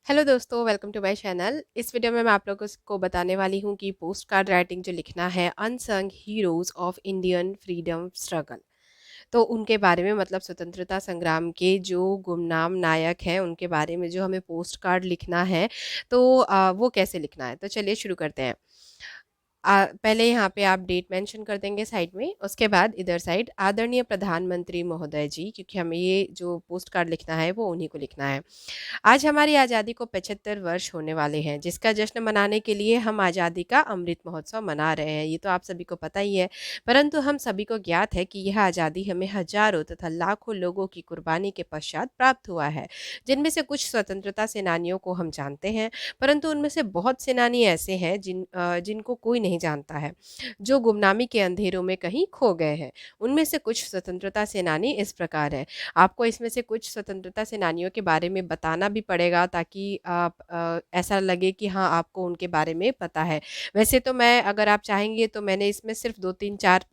Hello दोस्तों, welcome to my channel. इस video में मैं आप लोगों को बताने वाली हूँ कि पोस्ट कार्ड राइटिंग जो लिखना है unsung heroes of Indian freedom struggle. तो उनके बारे में मतलब स्वतंत्रता संग्राम के जो गुमनाम नायक हैं उनके बारे में जो हमें पोस्ट कार्ड लिखना है। तो वो कैसे लिखना है, तो चलिए शुरू करते हैं। पहले यहाँ पे आप डेट मेंशन कर देंगे साइड में। उसके बाद इधर साइड आदरणीय प्रधानमंत्री महोदय जी, क्योंकि हमें ये जो पोस्ट कार्ड लिखना है वो उन्हीं को लिखना है। आज हमारी आज़ादी को 75 वर्ष होने वाले हैं, जिसका जश्न मनाने के लिए हम आज़ादी का अमृत महोत्सव मना रहे हैं। ये तो आप सभी को पता ही है, परंतु हम सभी को ज्ञात है कि यह आज़ादी हमें हजारों तथा लाखों लोगों की कुर्बानी के पश्चात प्राप्त हुआ है, जिनमें से कुछ स्वतंत्रता सेनानियों को हम जानते हैं, परंतु उनमें से बहुत सेनानी ऐसे हैं जिनको कोई नहीं जानता है, जो गुमनामी के अंधेरों में कहीं खो गए हैं। उनमें से कुछ स्वतंत्रता सेनानी इस प्रकार है। आपको इसमें से कुछ स्वतंत्रता सेनानियों के बारे में बताना भी पड़ेगा, ताकि आप ऐसा लगे कि हाँ, आपको उनके बारे में पता है। वैसे तो मैं, अगर आप चाहेंगे तो मैंने इसमें सिर्फ 2 3 4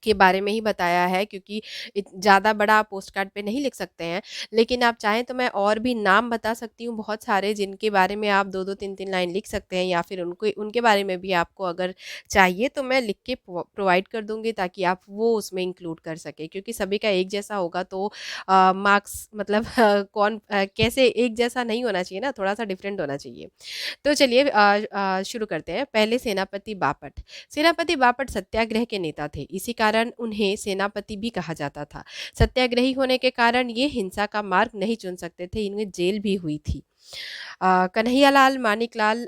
के बारे में ही बताया है, क्योंकि ज़्यादा बड़ा आप पोस्ट कार्ड पे नहीं लिख सकते हैं। लेकिन आप चाहें तो मैं और भी नाम बता सकती हूँ बहुत सारे, जिनके बारे में आप 2 2 3 3 लाइन लिख सकते हैं, या फिर उनको उनके बारे में भी आपको अगर चाहिए तो मैं लिख के प्रोवाइड कर दूंगी, ताकि आप वो उसमें इंक्लूड कर सके। क्योंकि सभी का एक जैसा होगा तो मार्क्स मतलब कौन कैसे एक जैसा नहीं होना चाहिए ना, थोड़ा सा डिफरेंट होना चाहिए। तो चलिए शुरू करते हैं। पहले सेनापति बापट। सेनापति बापट सत्याग्रह के नेता थे, इसी कारण उन्हें सेनापति भी कहा जाता था। सत्याग्रही होने के कारण ये हिंसा का मार्ग नहीं चुन सकते थे, इनमें जेल भी हुई थी। कन्हैयालाल मानिकलाल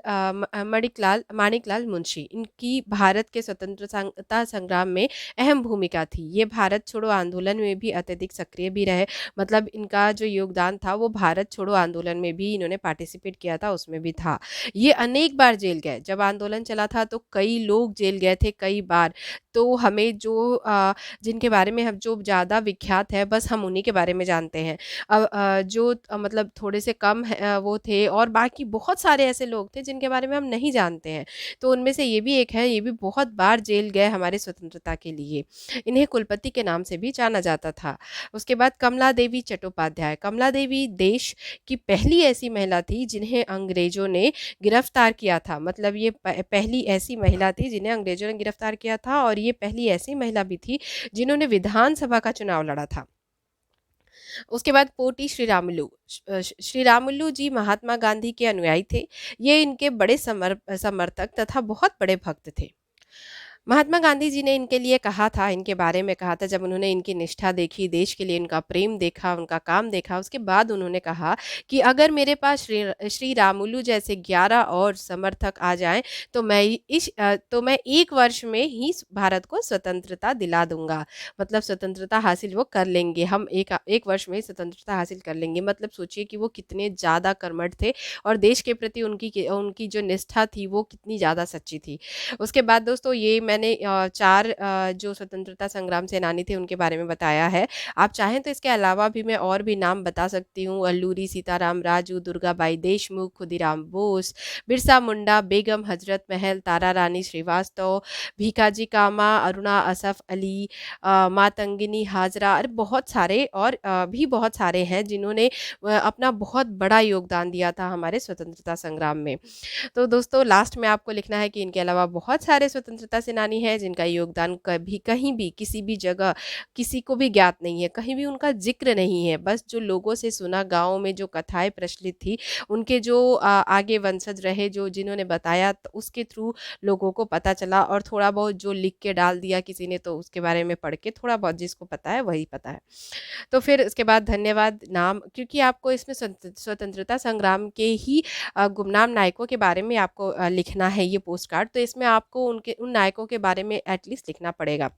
मणिकलाल मानिकलाल मुंशी, इनकी भारत के स्वतंत्रता संग्राम में अहम भूमिका थी। ये भारत छोड़ो आंदोलन में भी अत्यधिक सक्रिय भी रहे। मतलब इनका जो योगदान था वो भारत छोड़ो आंदोलन में भी इन्होंने पार्टिसिपेट किया था, उसमें भी था। ये अनेक बार जेल गए। जब आंदोलन चला था तो कई लोग जेल गए थे, कई बार। तो हमें जो जिनके बारे में हम जो ज़्यादा विख्यात है, बस हम उन्हीं के बारे में जानते हैं। जो मतलब थोड़े से कम वो थे, और बाकी बहुत सारे ऐसे लोग थे जिनके बारे में हम नहीं जानते हैं। तो उनमें से ये भी एक है, ये भी बहुत बार जेल गए हमारे स्वतंत्रता के लिए। इन्हें कुलपति के नाम से भी जाना जाता था। उसके बाद कमला देवी चट्टोपाध्याय। कमला देवी देश की पहली ऐसी महिला थी जिन्हें अंग्रेजों ने गिरफ्तार किया था। मतलब ये पहली ऐसी महिला थी जिन्हें अंग्रेजों ने गिरफ्तार किया था, और ये पहली ऐसी महिला भी थी जिन्होंने विधानसभा का चुनाव लड़ा था। उसके बाद पोटी श्री रामुलु जी महात्मा गांधी के अनुयायी थे। ये इनके बड़े समर्थक तथा बहुत बड़े भक्त थे। महात्मा गांधी जी ने इनके लिए कहा था, इनके बारे में कहा था, जब उन्होंने इनकी निष्ठा देखी, देश के लिए इनका प्रेम देखा, उनका काम देखा, उसके बाद उन्होंने कहा कि अगर मेरे पास श्री रामुलु जैसे 11 और समर्थक आ जाएं तो मैं 1 वर्ष में ही भारत को स्वतंत्रता दिला दूंगा। मतलब स्वतंत्रता हासिल वो कर लेंगे, हम एक वर्ष में ही स्वतंत्रता हासिल कर लेंगे। मतलब सोचिए कि वो कितने ज़्यादा कर्मठ थे, और देश के प्रति उनकी जो निष्ठा थी वो कितनी ज़्यादा सच्ची थी। उसके बाद दोस्तों, ये मैंने 4 जो स्वतंत्रता संग्राम सेनानी थे उनके बारे में बताया है। आप चाहें तो इसके अलावा भी मैं और भी नाम बता सकती हूँ। अल्लूरी सीताराम राजू, दुर्गाबाई देशमुख, खुदीराम बोस, बिरसा मुंडा, बेगम हजरत महल, तारा रानी श्रीवास्तव, भीखाजी कामा, अरुणा असफ अली, मातंगिनी हाजरा, और बहुत सारे और भी बहुत सारे हैं जिन्होंने अपना बहुत बड़ा योगदान दिया था हमारे स्वतंत्रता संग्राम में। तो दोस्तों, लास्ट में आपको लिखना है कि इनके अलावा बहुत सारे स्वतंत्रता सेनानी हैं जिनका योगदान कभी कहीं भी किसी भी जगह किसी को भी ज्ञात नहीं है, कहीं भी उनका जिक्र नहीं है। बस जो लोगों से सुना, गाँव में जो कथाएं प्रचलित थी, उनके जो आगे वंशज रहे, जो जिन्होंने बताया, तो उसके थ्रू लोगों को पता चला। और थोड़ा बहुत जो लिख के डाल दिया किसी ने, तो उसके बारे में पढ़ के थोड़ा बहुत जिसको पता है वही पता है। तो फिर उसके बाद धन्यवाद नाम, क्योंकि आपको इसमें स्वतंत्रता संग्राम के ही गुमनाम नायकों के बारे में आपको लिखना है ये पोस्ट कार्ड। तो इसमें आपको उनके उन नायकों के बारे में एटलीस्ट लिखना पड़ेगा।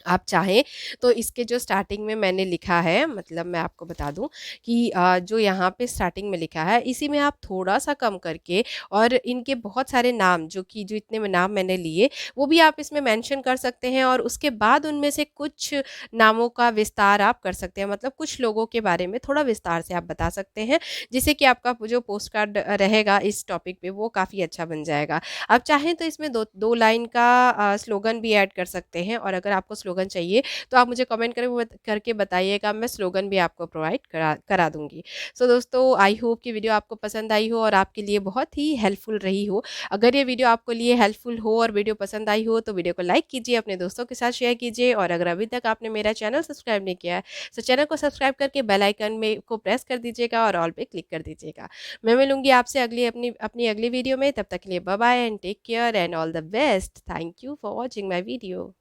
आप चाहें तो इसके जो स्टार्टिंग में मैंने लिखा है, मतलब मैं आपको बता दूं कि जो यहाँ पे स्टार्टिंग में लिखा है, इसी में आप थोड़ा सा कम करके, और इनके बहुत सारे नाम जो इतने में नाम मैंने लिए वो भी आप इसमें मेंशन कर सकते हैं। और उसके बाद उनमें से कुछ नामों का विस्तार आप कर सकते हैं, मतलब कुछ लोगों के बारे में थोड़ा विस्तार से आप बता सकते हैं, जिससे कि आपका जो पोस्ट कार्ड रहेगा इस टॉपिक पे वो काफ़ी अच्छा बन जाएगा। आप चाहें तो इसमें दो दो लाइन का स्लोगन भी ऐड कर सकते हैं, और अगर आपको स्लोगन चाहिए तो आप मुझे कमेंट करके बताइएगा, मैं स्लोगन भी आपको प्रोवाइड करा करा दूँगी। सो दोस्तों, आई होप कि वीडियो आपको पसंद आई हो और आपके लिए बहुत ही हेल्पफुल रही हो। अगर ये वीडियो आपके लिए हेल्पफुल हो और वीडियो पसंद आई हो तो वीडियो को लाइक कीजिए, अपने दोस्तों के साथ शेयर कीजिए और अगर अभी तक आपने मेरा चैनल सब्सक्राइब नहीं किया है तो चैनल को सब्सक्राइब करके बेल आइकन में को प्रेस कर दीजिएगा और ऑल पे क्लिक कर दीजिएगा। मैं मिलूँगी आपसे अगली अपनी अपनी अगली वीडियो में, तब तक के लिए bye bye and take care and all the best. Thank you for watching my video.